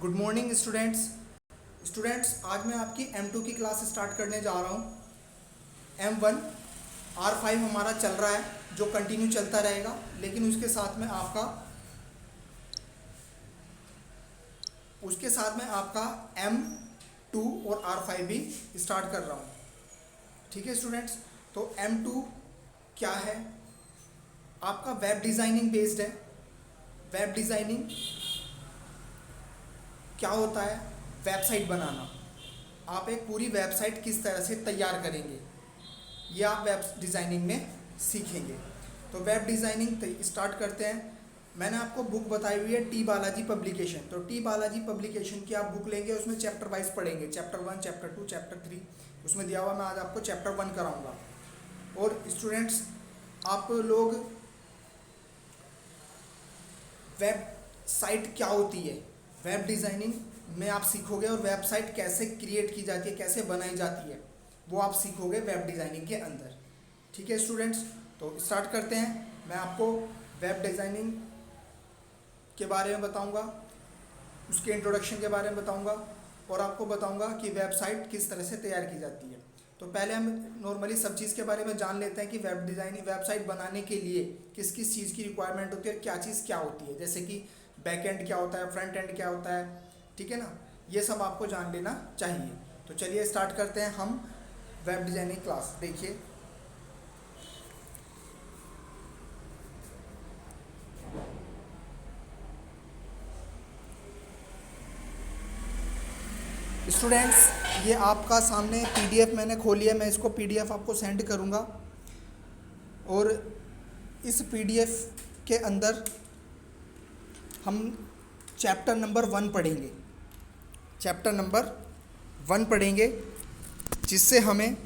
Good morning students आज मैं आपकी M2 की क्लास स्टार्ट करने जा रहा हूँ। M1 R5 हमारा चल रहा है जो कंटिन्यू चलता रहेगा, लेकिन उसके साथ में आपका M2 और R5 भी स्टार्ट कर रहा हूँ। ठीक है स्टूडेंट्स, तो M2 क्या है? आपका वेब डिज़ाइनिंग बेस्ड है। वेब डिज़ाइनिंग क्या होता है? वेबसाइट बनाना। आप एक पूरी वेबसाइट किस तरह से तैयार करेंगे, ये आप वेब डिज़ाइनिंग में सीखेंगे। तो वेब डिज़ाइनिंग स्टार्ट करते हैं। मैंने आपको बुक बताई हुई है टी बालाजी पब्लिकेशन। तो टी बालाजी पब्लिकेशन की आप बुक लेंगे, उसमें चैप्टर वाइज पढ़ेंगे, चैप्टर 1, चैप्टर 2, चैप्टर 3 उसमें दिया हुआ। मैं आज आपको चैप्टर 1 कराऊंगा। और स्टूडेंट्स, आप लोग वेबसाइट क्या होती है, वेब डिज़ाइनिंग में आप सीखोगे, और वेबसाइट कैसे क्रिएट की जाती है, कैसे बनाई जाती है, वो आप सीखोगे वेब डिज़ाइनिंग के अंदर। ठीक है स्टूडेंट्स, तो स्टार्ट करते हैं। मैं आपको वेब डिज़ाइनिंग के बारे में बताऊंगा, उसके इंट्रोडक्शन के बारे में बताऊंगा, और आपको बताऊंगा कि वेबसाइट किस तरह से तैयार की जाती है। तो पहले हम नॉर्मली सब चीज़ के बारे में जान लेते हैं कि वेब डिज़ाइनिंग, वेबसाइट बनाने के लिए किस किस चीज़ की रिक्वायरमेंट होती है और क्या चीज़ क्या होती है। जैसे कि बैक एंड क्या होता है, फ्रंट एंड क्या होता है, ठीक है ना, ये सब आपको जान लेना चाहिए। तो चलिए स्टार्ट करते हैं हम वेब डिज़ाइनिंग क्लास। देखिए, स्टूडेंट्स, ये आपका सामने पीडीएफ मैंने खोली है। मैं इसको पीडीएफ आपको सेंड करूँगा, और इस पीडीएफ के अंदर हम चैप्टर नंबर 1 पढ़ेंगे। चैप्टर नंबर 1 पढ़ेंगे, जिससे हमें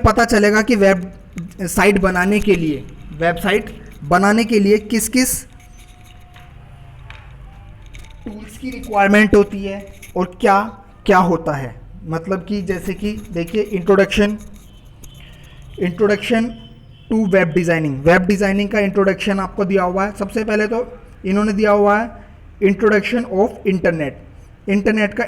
पता चलेगा कि वेबसाइट बनाने के लिए किस किस टूल्स की रिक्वायरमेंट होती है और क्या क्या होता है। मतलब कि जैसे कि देखिए, इंट्रोडक्शन टू वेब डिज़ाइनिंग का इंट्रोडक्शन आपको दिया हुआ है। सबसे पहले तो इन्होंने दिया हुआ है इंट्रोडक्शन ऑफ इंटरनेट का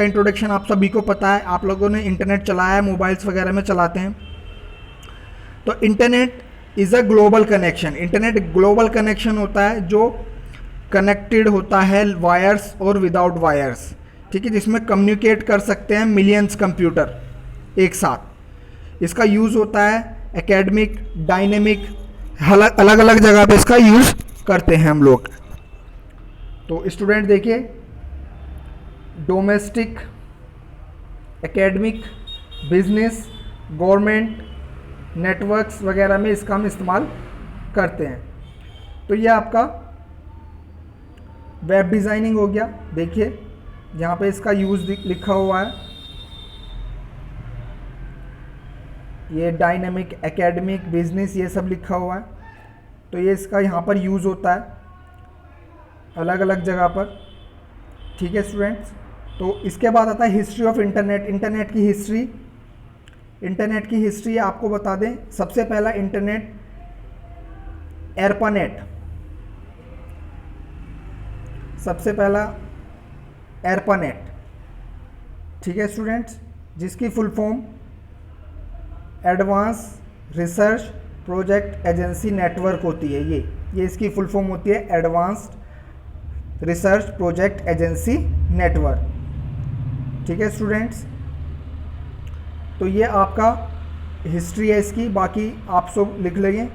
इंट्रोडक्शन आप सभी को पता है, आप लोगों ने इंटरनेट चलाया है, मोबाइल्स वगैरह में चलाते हैं। तो internet is a global connection. Internet global connection होता है जो कनेक्टेड होता है वायर्स और विदाउट वायर्स, ठीक है, जिसमें कम्युनिकेट कर सकते हैं मिलियंस कंप्यूटर एक साथ। इसका यूज़ होता है एकेडमिक, डायनेमिक, अलग अलग जगह पे इसका यूज़ करते हैं हम लोग। तो स्टूडेंट देखिए, domestic, academic, business, government, networks वगैरह में इसका हम इस्तेमाल करते हैं। तो ये आपका वेब डिज़ाइनिंग हो गया। देखिए यहाँ पे इसका यूज़ लिखा हुआ है, ये डायनेमिक, एकेडमिक, बिजनेस, ये सब लिखा हुआ है। तो ये इसका यहाँ पर यूज़ होता है अलग अलग जगह पर। ठीक है स्टूडेंट्स, तो इसके बाद आता है हिस्ट्री ऑफ इंटरनेट की हिस्ट्री आपको बता दें। सबसे पहला इंटरनेट एरपानेट, सबसे पहला एरपानेट, ठीक है स्टूडेंट्स, जिसकी full form advance research project agency network होती है। ये इसकी फुल फॉर्म होती है advanced research project agency network. ठीक है स्टूडेंट्स, तो ये आपका हिस्ट्री है इसकी, बाकी आप सब लिख लेंगे।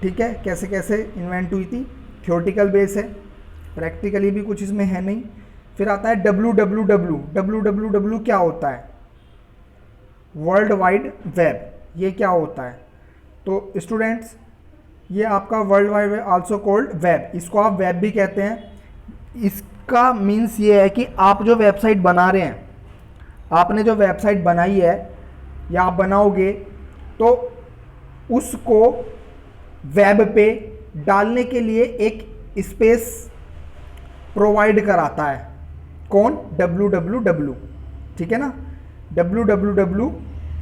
ठीक है, कैसे कैसे इन्वेंट हुई थी, थ्योरेटिकल बेस है, प्रैक्टिकली भी कुछ इसमें है नहीं। फिर आता है www क्या होता है, वर्ल्ड वाइड वेब, ये क्या होता है। तो स्टूडेंट्स, ये आपका world wide web also called web, इसको आप वेब भी कहते हैं। इसका मीन्स ये है कि आप जो वेबसाइट बना रहे हैं, आपने जो वेबसाइट बनाई है या आप बनाओगे, तो उसको वेब पे डालने के लिए एक स्पेस प्रोवाइड कराता है। कौन? www, ठीक है ना। www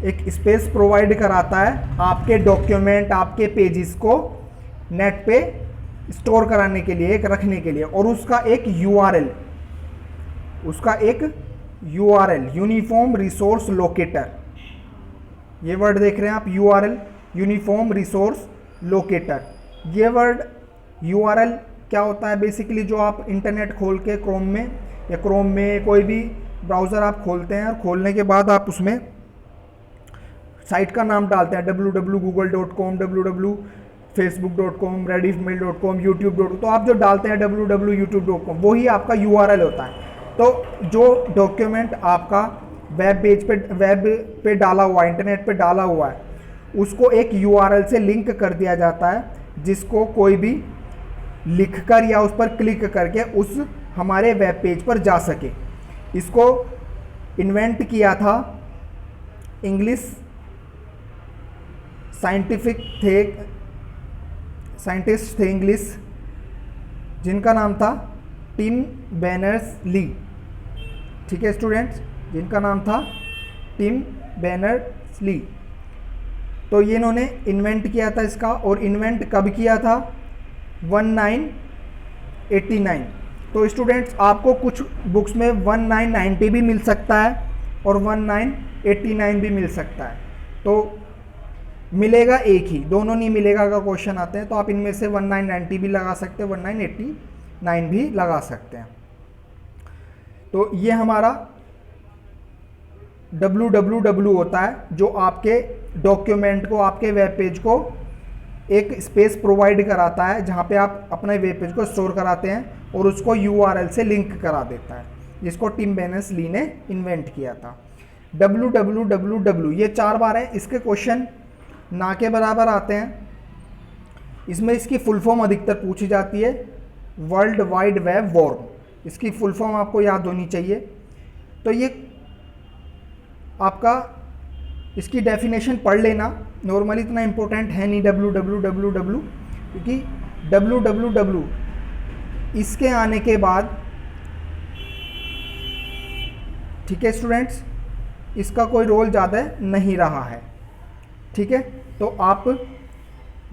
एक स्पेस प्रोवाइड कराता है आपके डॉक्यूमेंट, आपके पेजेस को नेट पे स्टोर कराने के लिए, एक रखने के लिए, और उसका एक यूआरएल, यूनिफॉर्म रिसोर्स लोकेटर, ये वर्ड देख रहे हैं आप, यूआरएल यूनिफॉर्म रिसोर्स लोकेटर। ये वर्ड यूआरएल क्या होता है? बेसिकली जो आप इंटरनेट खोल के क्रोम में कोई भी ब्राउज़र आप खोलते हैं और खोलने के बाद आप उसमें साइट का नाम डालते हैं, www.google.com, www.facebook.com, rediffmail.com, youtube.com, तो आप जो डालते हैं www.youtube.com, वही आपका यूआरएल होता है। तो जो डॉक्यूमेंट आपका वेब पे डाला हुआ है, इंटरनेट पे डाला हुआ है, उसको एक यूआरएल से लिंक कर दिया जाता है, जिसको कोई भी लिखकर या उस पर क्लिक करके उस हमारे वेब पेज पर जा सके। इसको इन्वेंट किया था इंग्लिश साइंटिस्ट थे इंग्लिश, जिनका नाम था टिम बेर्नर्स-ली। ठीक है स्टूडेंट्स, जिनका नाम था टिम बेर्नर्स-ली। तो ये इन्होंने इन्वेंट किया था इसका, और इन्वेंट कब किया था? 1989। तो स्टूडेंट्स आपको कुछ बुक्स में 1990 भी मिल सकता है और 1989 भी मिल सकता है, तो मिलेगा एक ही, दोनों नहीं मिलेगा अगर क्वेश्चन आते हैं तो आप इनमें से 1990 भी लगा सकते हैं, 1989 भी लगा सकते हैं। तो ये हमारा www होता है, जो आपके डॉक्यूमेंट को, आपके वेब पेज को एक स्पेस प्रोवाइड कराता है, जहाँ पे आप अपने वेब पेज को स्टोर कराते हैं और उसको यूआरएल से लिंक करा देता है, जिसको टिम बेर्नर्स-ली ने इन्वेंट किया था। www ये 4 बार है, इसके क्वेश्चन ना के बराबर आते हैं। इसमें इसकी फुल फॉर्म अधिकतर पूछी जाती है, वर्ल्ड वाइड वेब वॉर्म, इसकी फुल फॉर्म आपको याद होनी चाहिए। तो ये आपका इसकी डेफिनेशन पढ़ लेना, नॉर्मली इतना इम्पोर्टेंट है नहीं www, क्योंकि www इसके आने के बाद, ठीक है स्टूडेंट्स, इसका कोई रोल ज़्यादा नहीं रहा है। ठीक है, तो आप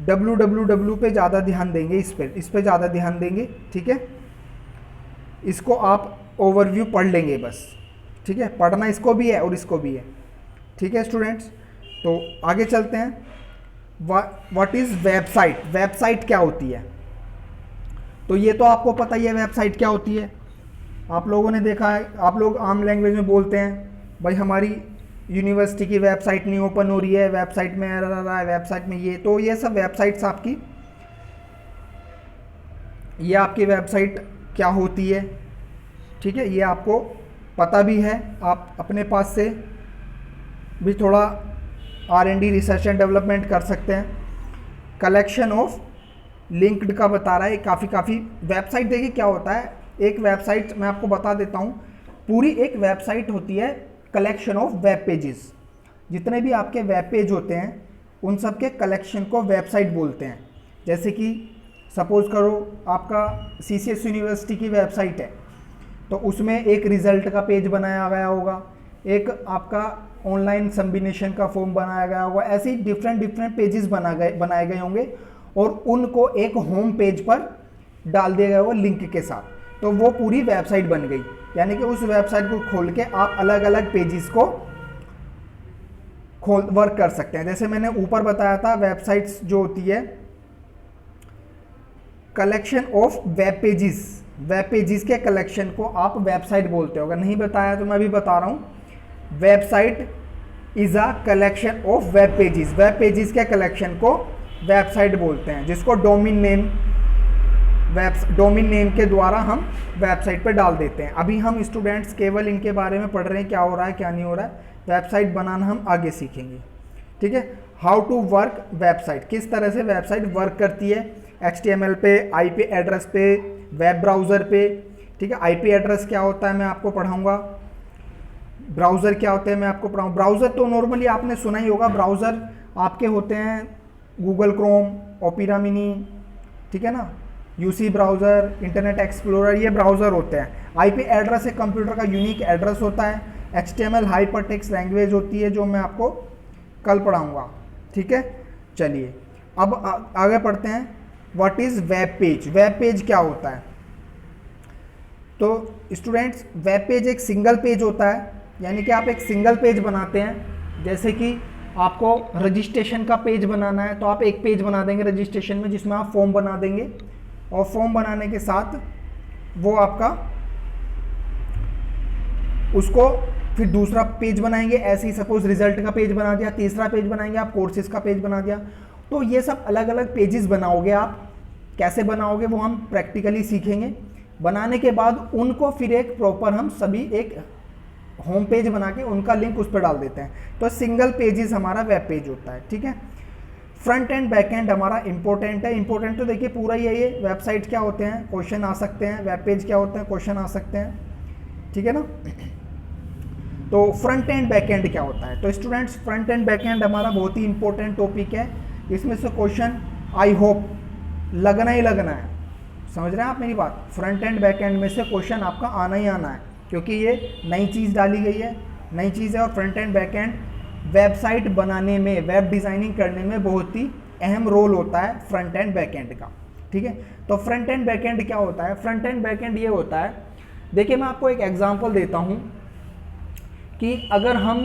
www पे ज़्यादा ध्यान देंगे, इस पे ज़्यादा ध्यान देंगे। ठीक है, इसको आप ओवरव्यू पढ़ लेंगे बस। ठीक है, पढ़ना इसको भी है और इसको भी है। ठीक है स्टूडेंट्स, तो आगे चलते हैं। What is website? वेबसाइट क्या होती है? तो ये तो आपको पता ही है वेबसाइट क्या होती है, आप लोगों ने देखा है। आप लोग आम लैंग्वेज में बोलते हैं, भाई हमारी यूनिवर्सिटी की वेबसाइट नहीं ओपन हो रही है, वेबसाइट में एरर आ रहा है, वेबसाइट में ये, तो ये सब वेबसाइट्स आपकी, ये आपकी वेबसाइट क्या होती है। ठीक है, ये आपको पता भी है, आप अपने पास से भी थोड़ा R&D रिसर्च एंड डेवलपमेंट कर सकते हैं। कलेक्शन ऑफ लिंक्ड का बता रहा है, काफ़ी वेबसाइट। देखिए क्या होता है, एक वेबसाइट मैं आपको बता देता हूँ, पूरी एक वेबसाइट होती है कलेक्शन ऑफ वेब पेजेस। जितने भी आपके वेब पेज होते हैं उन सब के कलेक्शन को वेबसाइट बोलते हैं। जैसे कि सपोज करो आपका CCS यूनिवर्सिटी की वेबसाइट है, तो उसमें एक रिज़ल्ट का पेज बनाया गया होगा, एक आपका ऑनलाइन सम्बिनेशन का फॉर्म बनाया गया होगा, ऐसे ही डिफरेंट पेजेस बनाए गए होंगे और उनको एक होम पेज पर डाल दिया गया होगा लिंक के साथ, तो वो पूरी वेबसाइट बन गई। यानी कि उस वेबसाइट को खोल के आप अलग अलग पेजेस को वर्क कर सकते हैं। जैसे मैंने ऊपर बताया था, वेबसाइट्स जो होती है कलेक्शन ऑफ वेब पेजेस के कलेक्शन को आप वेबसाइट बोलते हो। अगर नहीं बताया तो मैं भी बता रहा हूँ, website is a collection of web pages के कलेक्शन को वेबसाइट बोलते हैं, जिसको डोमेन नेम के द्वारा हम वेबसाइट पर डाल देते हैं। अभी हम स्टूडेंट्स केवल इनके बारे में पढ़ रहे हैं, क्या हो रहा है क्या नहीं हो रहा है। वेबसाइट बनाना हम आगे सीखेंगे। ठीक है, हाउ टू वर्क वेबसाइट, किस तरह से वेबसाइट वर्क करती है, HTML पे, IP एड्रेस पे, वेब ब्राउज़र पे। ठीक है, IP एड्रेस क्या होता है मैं आपको पढ़ाऊँगा, ब्राउज़र क्या होते हैं मैं आपको पढ़ाऊँ। ब्राउज़र तो नॉर्मली आपने सुना ही होगा, ब्राउज़र आपके होते हैं गूगल क्रोम, ओपेरा मिनी, ठीक है ना, UC ब्राउज़र, इंटरनेट एक्सप्लोरर, ये ब्राउज़र होते हैं। IP एड्रेस एक कंप्यूटर का यूनिक एड्रेस होता है। HTML हाइपरटेक्स्ट लैंग्वेज होती है, जो मैं आपको कल पढ़ाऊँगा। ठीक है, चलिए अब आगे पढ़ते हैं। What is web page. Web page क्या होता है? तो स्टूडेंट्स, वेब पेज एक सिंगल पेज होता है, यानी कि आप एक सिंगल पेज बनाते हैं। जैसे कि आपको रजिस्ट्रेशन का पेज बनाना है तो आप एक पेज बना देंगे रजिस्ट्रेशन में, जिसमें आप फॉर्म बना देंगे, और फॉर्म बनाने के साथ वो आपका उसको फिर दूसरा पेज बनाएंगे। ऐसे ही सपोज रिजल्ट का पेज बना दिया, तीसरा पेज बनाएंगे आप कोर्सेज का पेज बना दिया। तो ये सब अलग अलग पेजेस बनाओगे आप। कैसे बनाओगे वो हम प्रैक्टिकली सीखेंगे। बनाने के बाद उनको फिर एक प्रॉपर हम सभी एक होम पेज बना के उनका लिंक उस पर डाल देते हैं। तो सिंगल पेजेस हमारा वेब पेज होता है, ठीक है। फ्रंट एंड बैक एंड हमारा इंपॉर्टेंट है। इंपॉर्टेंट तो देखिए पूरा ही है ये। वेबसाइट क्या होते हैं, क्वेश्चन आ सकते हैं। वेब पेज क्या होते हैं, क्वेश्चन आ सकते हैं, ठीक है ना। तो फ्रंट एंड बैक एंड क्या होता है? तो students, front end back and हमारा बहुत ही इंपॉर्टेंट टॉपिक है। इसमें से क्वेश्चन आई होप लगना ही लगना है। समझ रहे हैं आप मेरी बात? फ्रंट एंड बैक एंड में से क्वेश्चन आपका आना ही आना है, क्योंकि ये नई चीज़ डाली गई है, नई चीज़ है। और front end back and website बनाने में, वेब डिज़ाइनिंग करने में बहुत ही अहम रोल होता है फ्रंट एंड बैक एंड का, ठीक है। तो फ्रंट एंड बैक एंड क्या होता है? फ्रंट एंड बैक एंड ये होता है, देखिए मैं आपको एक एग्जांपल देता हूँ कि अगर हम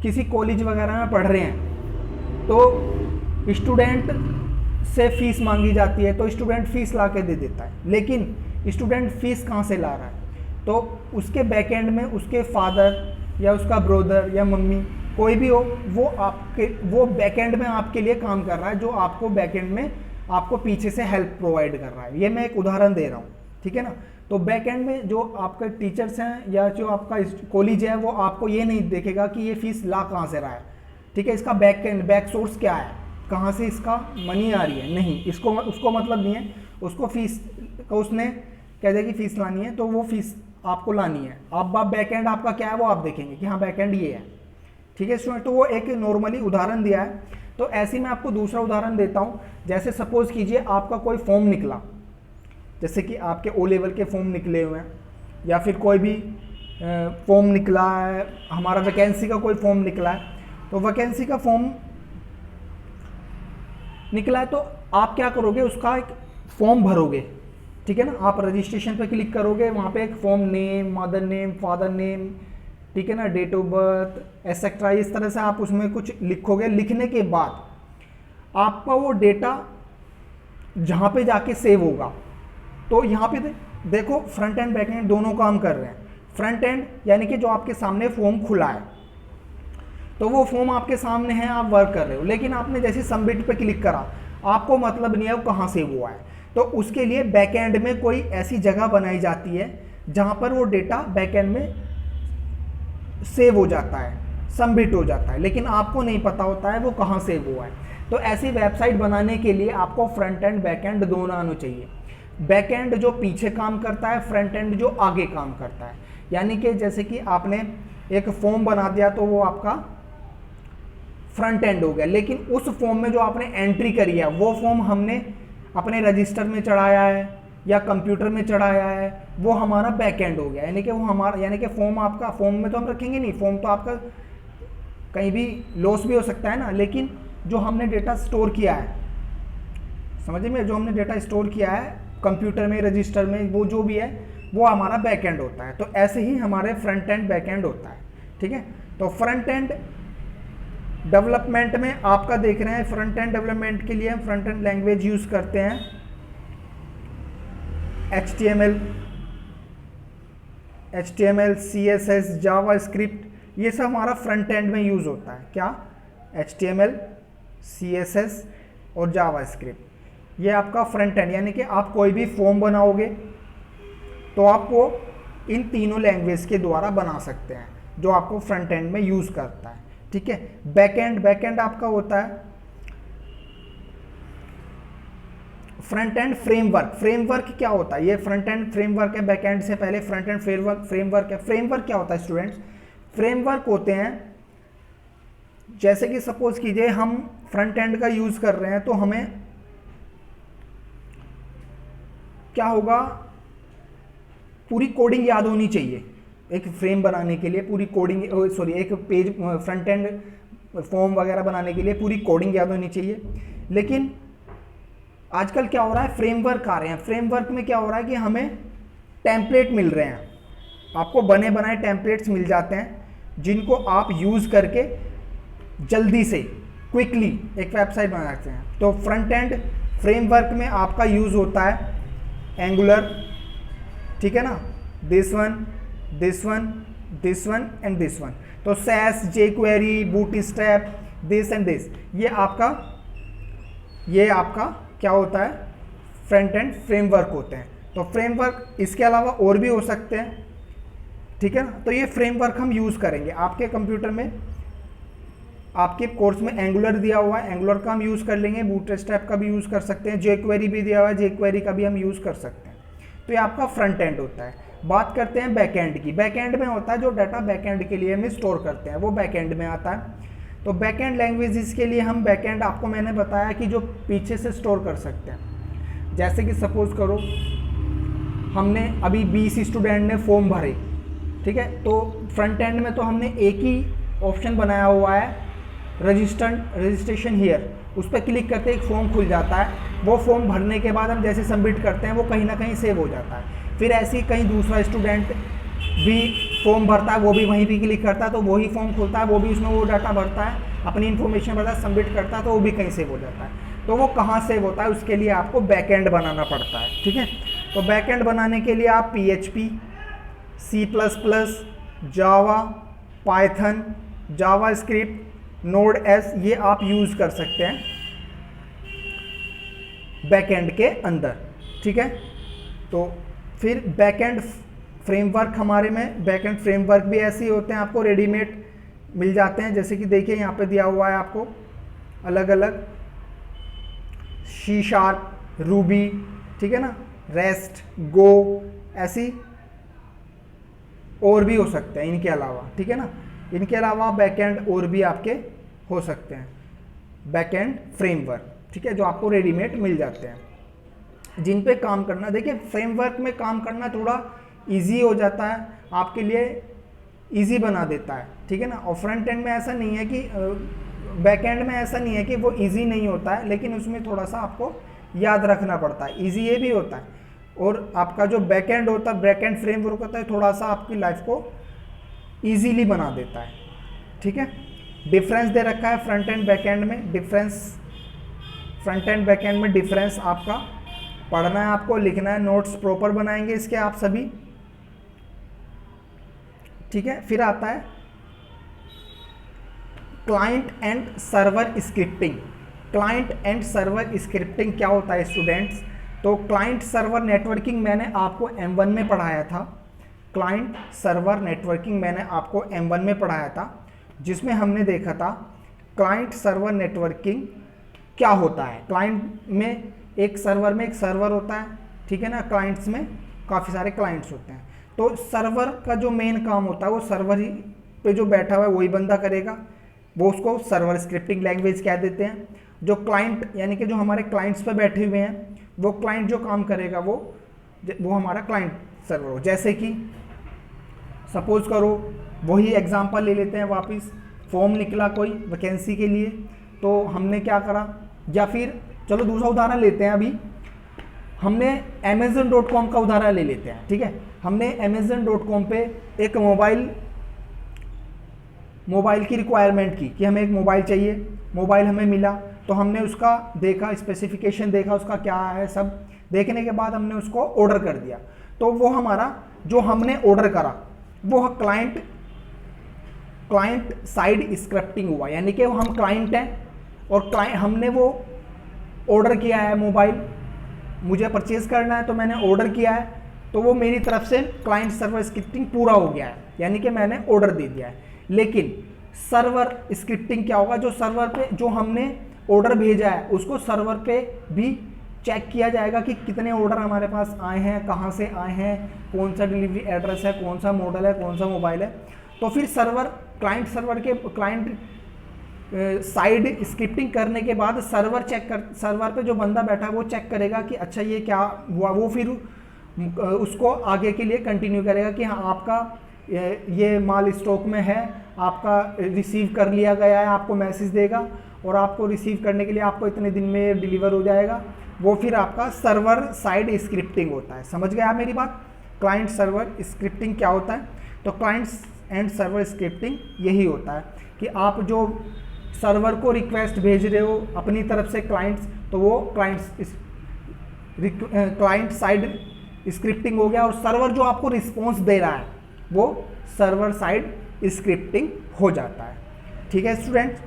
किसी कॉलेज वगैरह में पढ़ रहे हैं तो स्टूडेंट से फीस मांगी जाती है, तो स्टूडेंट फीस ला के दे देता है, लेकिन स्टूडेंट फीस कहाँ से ला रहा है? तो उसके बैक एंड में उसके फादर या उसका ब्रदर या मम्मी कोई भी हो, वो बैक एंड में आपके लिए काम कर रहा है, जो आपको बैक एंड में आपको पीछे से हेल्प प्रोवाइड कर रहा है। ये मैं एक उदाहरण दे रहा हूँ, ठीक है ना। तो बैक एंड में जो आपके टीचर्स हैं या जो आपका कॉलेज है, वो आपको ये नहीं देखेगा कि ये फीस ला कहाँ से रहा है, ठीक है। इसका बैक एंड, बैक सोर्स क्या है, कहाँ से इसका मनी आ रही है, नहीं, उसको मतलब नहीं है। उसको फीस का उसने कह दिया कि फीस लानी है, तो वो फीस आपको लानी है। अब बैक एंड आपका क्या है वो आप देखेंगे कि हाँ बैक एंड ये है, ठीक है स्टूडेंट। तो वो एक नॉर्मली उदाहरण दिया है। तो ऐसे ही मैं आपको दूसरा उदाहरण देता हूँ। जैसे सपोज कीजिए आपका कोई फॉर्म निकला, जैसे कि आपके ओ लेवल के फॉर्म निकले हुए हैं, या फिर कोई भी फॉर्म निकला है, हमारा वैकेंसी का कोई फॉर्म निकला है। तो वैकेंसी का फॉर्म निकला है तो आप क्या करोगे, उसका एक फॉर्म भरोगे, ठीक है ना। आप रजिस्ट्रेशन पे क्लिक करोगे, वहाँ पे एक form, name, mother name, father name, ठीक है ना, डेट ऑफ बर्थ एक्सेट्रा, इस तरह से आप उसमें कुछ लिखोगे। लिखने के बाद आपका वो डेटा जहाँ पे जाके सेव होगा, तो यहाँ पे देखो फ्रंट एंड बैक एंड दोनों काम कर रहे हैं। फ्रंट एंड यानी कि जो आपके सामने फॉर्म खुला है, तो वो फॉर्म आपके सामने है, आप वर्क कर रहे हो, लेकिन आपने जैसे सबमिट पे क्लिक करा, आपको मतलब नहीं है वो कहाँ सेव हुआ है। तो उसके लिए बैक एंड में कोई ऐसी जगह बनाई जाती है जहाँ पर वो डेटा बैक एंड में सेव हो जाता है, सबमिट हो जाता है, लेकिन आपको नहीं पता होता है वो कहाँ सेव हुआ है। तो ऐसी वेबसाइट बनाने के लिए आपको फ्रंट एंड बैक एंड दोनों आना चाहिए। बैक एंड जो पीछे काम करता है, फ्रंट एंड जो आगे काम करता है। यानी कि जैसे कि आपने एक फॉर्म बना दिया तो वो आपका फ्रंट एंड हो गया, लेकिन उस फॉर्म में जो आपने एंट्री करी है, वो फॉर्म हमने अपने रजिस्टर में चढ़ाया है या कंप्यूटर में चढ़ाया है, वो हमारा बैक एंड हो गया। यानी कि वो हमारा, यानी कि फॉर्म आपका, फॉर्म में तो हम रखेंगे नहीं, फॉर्म तो आपका कहीं भी लॉस भी हो सकता है ना, लेकिन जो हमने डेटा स्टोर किया है, समझिए में, जो हमने डेटा स्टोर किया है कंप्यूटर में, रजिस्टर में, वो जो भी है वो हमारा बैक एंड होता है। तो ऐसे ही हमारे फ्रंट एंड बैक एंड होता है, ठीक है। तो फ्रंट एंड डेवलपमेंट में आपका देख रहे हैं, फ्रंट एंड डेवलपमेंट के लिए हम फ्रंट एंड लैंग्वेज यूज करते हैं HTML, CSS, जावास्क्रिप्ट, ये सब हमारा फ्रंट एंड में यूज होता है। क्या? HTML, CSS और जावास्क्रिप्ट, ये आपका फ्रंट एंड। यानी कि आप कोई भी फॉर्म बनाओगे तो आपको इन तीनों लैंग्वेज के द्वारा बना सकते हैं, जो आपको फ्रंट एंड में यूज करता है, ठीक है। बैक एंड आपका होता है फ्रंट एंड फ्रेमवर्क। फ्रेमवर्क क्या होता है? ये फ्रंट एंड फ्रेमवर्क है, बैक एंड से पहले फ्रंट एंड फ्रेमवर्क है। फ्रेमवर्क क्या होता है स्टूडेंट्स? फ्रेमवर्क होते हैं, जैसे कि सपोज कीजिए हम फ्रंट एंड का यूज कर रहे हैं, तो हमें क्या होगा, पूरी कोडिंग याद होनी चाहिए एक फ्रेम बनाने के लिए, पूरी कोडिंग, एक पेज फ्रंट एंड फॉर्म वगैरह बनाने के लिए पूरी कोडिंग याद होनी चाहिए। लेकिन आजकल क्या हो रहा है, फ्रेमवर्क आ रहे हैं। फ्रेमवर्क में क्या हो रहा है कि हमें टेम्पलेट मिल रहे हैं, आपको बने बनाए टेम्पलेट्स मिल जाते हैं जिनको आप यूज़ करके जल्दी से क्विकली एक वेबसाइट बना सकते हैं। तो फ्रंट एंड फ्रेमवर्क में आपका यूज़ होता है एंगुलर, ठीक है ना, this one, this one, this one and this one. तो Sass, jQuery, Bootstrap, this and this, ये आपका क्या होता है, फ्रंट एंड फ्रेमवर्क होते हैं। तो फ्रेमवर्क इसके अलावा और भी हो सकते हैं, ठीक है ना। तो ये फ्रेमवर्क हम यूज़ करेंगे आपके कंप्यूटर में, आपके कोर्स में एंगुलर दिया हुआ है, एंगुलर का हम यूज़ कर लेंगे, बूटस्ट्रैप का भी यूज़ कर सकते हैं, जेक्वेरी भी दिया हुआ है, जेक्वेरी का भी हम यूज़ कर सकते हैं। तो ये आपका फ्रंट एंड होता है। बात करते हैं बैक एंड की। बैक एंड में होता है जो डाटा बैक एंड के लिए हम स्टोर करते हैं, वो बैक एंड में आता है। तो बैक एंड लैंग्वेजेस के लिए हम बैक एंड, आपको मैंने बताया कि जो पीछे से स्टोर कर सकते हैं। जैसे कि सपोज करो हमने अभी 20 स्टूडेंट ने फॉर्म भरे, ठीक है, तो फ्रंट एंड में तो हमने एक ही ऑप्शन बनाया हुआ है, रजिस्ट्रेशन हियर, उस पर क्लिक करते एक फॉर्म खुल जाता है। वो फॉर्म भरने के बाद हम जैसे सबमिट करते हैं वो कहीं ना कहीं सेव हो जाता है। फिर ऐसे ही कहीं दूसरा स्टूडेंट भी फॉर्म भरता है, वो भी वहीं भी क्लिक करता है तो वही फॉर्म खुलता है, वो भी उसमें वो डाटा भरता है, अपनी इन्फॉर्मेशन भरता है, सबमिट करता है, तो वो भी कहीं सेव हो जाता है। तो वो कहाँ सेव होता है, उसके लिए आपको बैक एंड बनाना पड़ता है, ठीक है। तो बैक एंड बनाने के लिए आप PHP, C++, जावा, पाइथन, जावास्क्रिप्ट, Node.js ये आप यूज़ कर सकते हैं बैकएंड के अंदर, ठीक है। तो फिर बैकएंड फ्रेमवर्क, हमारे में बैकएंड फ्रेमवर्क भी ऐसे ही होते हैं, आपको रेडीमेड मिल जाते हैं। जैसे कि देखिए यहाँ पे दिया हुआ है आपको अलग अलग, C#, रूबी, ठीक है ना, रेस्ट, गो, ऐसी और भी हो सकते हैं इनके अलावा, ठीक है ना। इनके अलावा बैकएंड और भी आपके हो सकते हैं, बैकएंड फ्रेमवर्क, ठीक है, जो आपको रेडीमेड मिल जाते हैं जिन पे काम करना। देखिए फ्रेमवर्क में काम करना थोड़ा इजी हो जाता है, आपके लिए इजी बना देता है, ठीक है ना। और फ्रंट एंड में ऐसा नहीं है कि, बैकएंड में ऐसा नहीं है कि वो इजी नहीं होता है, लेकिन उसमें थोड़ा सा आपको याद रखना पड़ता है। इजी ये भी होता है, और आपका जो बैकएंड होता है, बैकएंड फ्रेमवर्क होता है, थोड़ा सा आपकी लाइफ को ईजीली बना देता है, ठीक है। डिफरेंस दे रखा है फ्रंट एंड बैकएंड में, डिफरेंस फ्रंट एंड बैकएंड में डिफरेंस आपका पढ़ना है, आपको लिखना है, नोट्स प्रॉपर बनाएंगे इसके आप सभी, ठीक है। फिर आता है client and server scripting. Client and server scripting क्या होता है स्टूडेंट्स? तो क्लाइंट सर्वर नेटवर्किंग मैंने आपको M1 में पढ़ाया था। क्लाइंट सर्वर नेटवर्किंग मैंने आपको M1 में पढ़ाया था, जिसमें हमने देखा था क्लाइंट सर्वर नेटवर्किंग क्या होता है। क्लाइंट में एक सर्वर में एक सर्वर होता है, ठीक है ना, क्लाइंट्स में काफ़ी सारे क्लाइंट्स होते हैं। तो सर्वर का जो मेन काम होता है वो सर्वर ही पे जो बैठा हुआ है वही बंदा करेगा, वो उसको सर्वर स्क्रिप्टिंग लैंग्वेज कह देते हैं। जो क्लाइंट यानी कि जो हमारे क्लाइंट्स पे बैठे हुए हैं, वो क्लाइंट जो काम करेगा वो हमारा क्लाइंट सर्वर हो। जैसे कि सपोज करो, वही एग्जांपल ले लेते हैं वापस, फॉर्म निकला कोई वैकेंसी के लिए, तो हमने क्या करा, या फिर चलो दूसरा उदाहरण लेते हैं। अभी हमने Amazon.com का उदाहरण ले लेते हैं, ठीक है। हमने Amazon.com पे एक मोबाइल की रिक्वायरमेंट की कि हमें एक मोबाइल चाहिए, मोबाइल हमें मिला, तो हमने उसका देखा, स्पेसिफिकेशन देखा उसका क्या है, सब देखने के बाद हमने उसको ऑर्डर कर दिया। तो वो हमारा जो हमने ऑर्डर करा वो क्लाइंट साइड स्क्रिप्टिंग हुआ, यानी कि हम क्लाइंट हैं और हमने वो ऑर्डर किया है, मोबाइल मुझे परचेज करना है तो मैंने ऑर्डर किया है, तो वो मेरी तरफ से क्लाइंट सर्वर स्क्रिप्टिंग पूरा हो गया है, यानी कि मैंने ऑर्डर दे दिया है। लेकिन सर्वर स्क्रिप्टिंग क्या होगा, जो सर्वर पे जो हमने ऑर्डर भेजा है उसको सर्वर पे भी चेक किया जाएगा कि कितने ऑर्डर हमारे पास आए हैं, कहाँ से आए हैं, कौन सा डिलीवरी एड्रेस है, कौन सा मॉडल है, कौन सा मोबाइल है। तो फिर क्लाइंट साइड स्क्रिप्टिंग करने के बाद सर्वर पे जो बंदा बैठा है वो चेक करेगा कि अच्छा ये क्या हुआ, वो फिर उसको आगे के लिए कंटिन्यू करेगा कि हाँ आपका ये माल स्टॉक में है, आपका रिसीव कर लिया गया है, आपको मैसेज देगा और आपको रिसीव करने के लिए आपको इतने दिन में डिलीवर हो जाएगा। वो फिर आपका सर्वर साइड स्क्रिप्टिंग होता है। समझ गए आप मेरी बात? क्लाइंट सर्वर स्क्रिप्टिंग क्या होता है? तो क्लाइंट एंड सर्वर स्क्रिप्टिंग यही होता है कि आप जो सर्वर को रिक्वेस्ट भेज रहे हो अपनी तरफ से क्लाइंट्स, तो वो क्लाइंट साइड स्क्रिप्टिंग हो गया, और सर्वर जो आपको रिस्पॉन्स दे रहा है वो सर्वर साइड स्क्रिप्टिंग हो जाता है। ठीक है स्टूडेंट्स,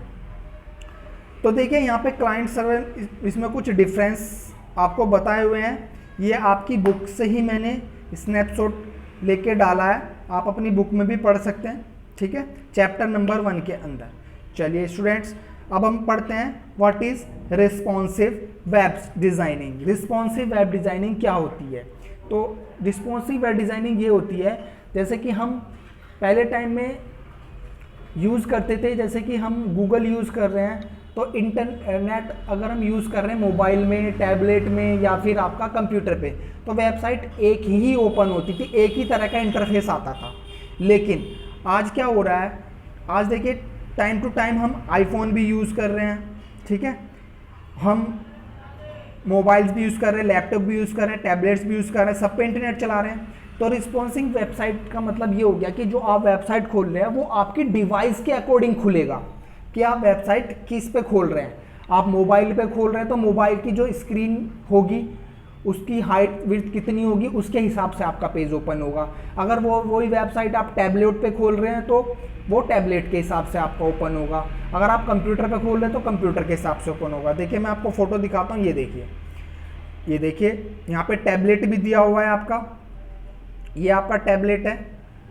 तो देखिए यहाँ पे क्लाइंट सर्वर, इसमें कुछ डिफरेंस आपको बताए हुए हैं। ये आपकी बुक से ही मैंने स्नैपशॉट लेके डाला है, आप अपनी बुक में भी पढ़ सकते हैं। ठीक है, चैप्टर नंबर 1 के अंदर। चलिए स्टूडेंट्स, अब हम पढ़ते हैं what is responsive web designing. Responsive web designing क्या होती है? तो रिस्पॉन्सिव वेब डिज़ाइनिंग ये होती है, जैसे कि हम पहले टाइम में यूज़ करते थे, जैसे कि हम गूगल यूज़ कर रहे हैं, तो इंटरनेट अगर हम यूज़ कर रहे हैं मोबाइल में, टैबलेट में या फिर आपका कंप्यूटर पे, तो वेबसाइट एक ही ओपन होती थी, एक ही तरह का इंटरफेस आता था। लेकिन आज क्या हो रहा है, आज देखिए टाइम टू टाइम हम आईफोन भी यूज़ कर रहे हैं, ठीक है, हम मोबाइल्स भी यूज़ कर रहे हैं, लैपटॉप भी यूज़ कर रहे हैं, टैबलेट्स भी यूज़ कर रहे हैं, सब पे इंटरनेट चला रहे हैं। तो रिस्पॉन्सिव वेबसाइट का मतलब ये हो गया कि जो आप वेबसाइट खोल रहे हैं वो आपकी डिवाइस के अकॉर्डिंग खुलेगा कि आप वेबसाइट किस पे खोल रहे हैं। आप मोबाइल पे खोल रहे हैं तो मोबाइल की जो स्क्रीन होगी उसकी हाइट विड्थ कितनी होगी, उसके हिसाब से आपका पेज ओपन होगा। अगर वही वेबसाइट आप टैबलेट पे खोल रहे हैं तो वो टैबलेट के हिसाब से आपका ओपन होगा। अगर आप कंप्यूटर पे खोल रहे हैं तो कंप्यूटर के हिसाब से ओपन होगा। देखिए मैं आपको फ़ोटो दिखाता हूँ, ये देखिए यहाँ पे टैबलेट भी दिया हुआ है आपका, ये आपका टैबलेट है,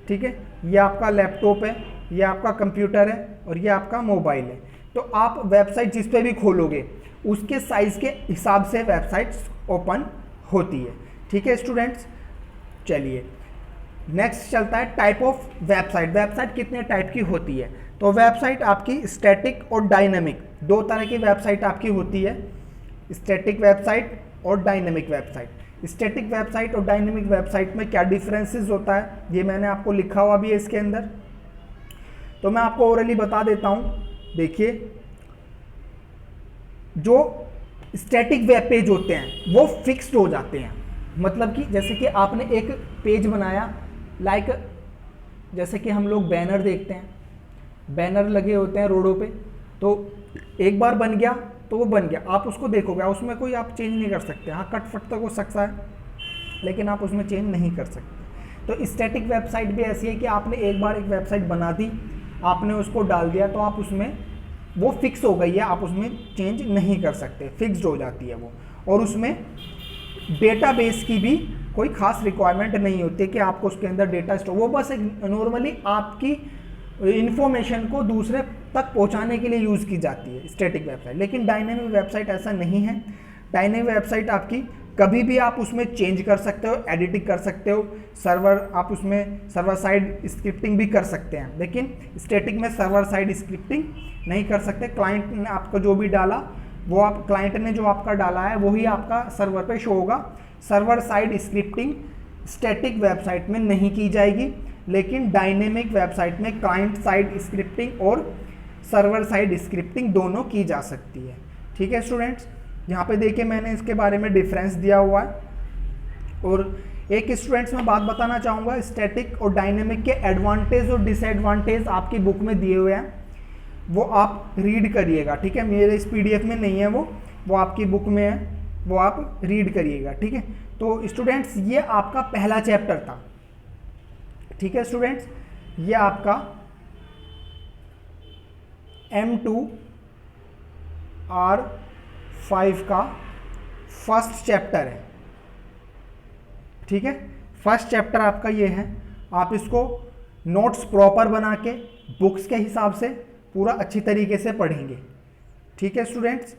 ठीक है, ये आपका लैपटॉप है, ये आपका कंप्यूटर है और ये आपका मोबाइल है। तो आप वेबसाइट जिस पे भी खोलोगे उसके साइज़ के हिसाब से वेबसाइट्स ओपन होती है। ठीक है स्टूडेंट्स, चलिए नेक्स्ट चलता है टाइप ऑफ वेबसाइट। वेबसाइट कितने टाइप की होती है? तो वेबसाइट आपकी स्टैटिक और डायनेमिक, दो तरह की वेबसाइट आपकी होती है, स्टैटिक वेबसाइट और डायनेमिक वेबसाइट। स्टैटिक वेबसाइट और डायनेमिक वेबसाइट में क्या डिफरेंसेस होता है ये मैंने आपको लिखा हुआ भी है इसके अंदर, तो मैं आपको ओरली बता देता हूँ। देखिए जो स्टैटिक वेब पेज होते हैं वो फिक्स्ड हो जाते हैं, मतलब कि जैसे कि आपने एक पेज बनाया, लाइक जैसे कि हम लोग बैनर देखते हैं, बैनर लगे होते हैं रोडों पे, तो एक बार बन गया तो वो बन गया, आप उसको देखोगे, उसमें कोई आप चेंज नहीं कर सकते। हाँ कट फट तक हो सकता है लेकिन आप उसमें चेंज नहीं कर सकते। तो स्टैटिक वेबसाइट भी ऐसी है कि आपने एक बार एक वेबसाइट बना दी, आपने उसको डाल दिया, तो आप उसमें वो फिक्स हो गई है, आप उसमें चेंज नहीं कर सकते, फिक्स्ड हो जाती है वो। और उसमें डेटाबेस की भी कोई खास रिक्वायरमेंट नहीं होती कि आपको उसके अंदर डेटा स्टोर, वो बस एक नॉर्मली आपकी इंफॉर्मेशन को दूसरे तक पहुंचाने के लिए यूज़ की जाती है स्टैटिक वेबसाइट। लेकिन डायनेमिक वेबसाइट ऐसा नहीं है। डायनेमिक वेबसाइट आपकी कभी भी आप उसमें चेंज कर सकते हो, एडिटिंग कर सकते हो, सर्वर आप उसमें सर्वर साइड स्क्रिप्टिंग भी कर सकते हैं, लेकिन स्टैटिक में सर्वर साइड स्क्रिप्टिंग नहीं कर सकते। क्लाइंट ने आपको जो भी डाला वो आप क्लाइंट ने जो आपका डाला है वही आपका सर्वर पे शो होगा। Server side scripting static website में नहीं की जाएगी, लेकिन डायनेमिक वेबसाइट में क्लाइंट साइड स्क्रिप्टिंग और सर्वर साइड स्क्रिप्टिंग दोनों की जा सकती है। ठीक है स्टूडेंट्स, यहाँ पे देखिए मैंने इसके बारे में डिफरेंस दिया हुआ है। और एक स्टूडेंट्स मैं बात बताना चाहूँगा, स्टैटिक और डायनेमिक के एडवांटेज और डिसएडवांटेज आपकी बुक में दिए हुए हैं, वो आप रीड करिएगा। ठीक है, मेरे इस PDF में नहीं है, वो आपकी बुक में है, वो आप रीड करिएगा। ठीक है, तो स्टूडेंट्स ये आपका पहला चैप्टर था। ठीक है स्टूडेंट्स, ये आपका M2 R5 का फर्स्ट चैप्टर है। ठीक है, फर्स्ट चैप्टर आपका ये है। आप इसको नोट्स प्रॉपर बना के बुक्स के हिसाब से पूरा अच्छी तरीके से पढ़ेंगे। ठीक है स्टूडेंट्स,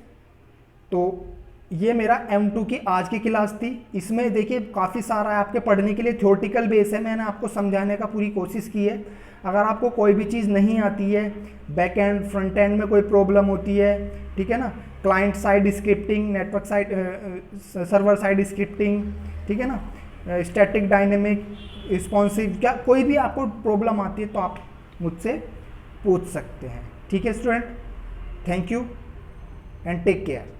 तो ये मेरा M2 की आज की क्लास थी। इसमें देखिए काफ़ी सारा आपके पढ़ने के लिए थ्योरेटिकल बेस है, मैंने आपको समझाने का पूरी कोशिश की है। अगर आपको कोई भी चीज़ नहीं आती है, बैक एंड फ्रंट एंड में कोई प्रॉब्लम होती है, ठीक है ना, client side scripting, network side server side scripting, ठीक है ना, स्टैटिक डायनेमिक रिस्पॉन्सिव, क्या कोई भी आपको प्रॉब्लम आती है तो आप मुझसे पूछ सकते हैं। ठीक है student, thank you and take care.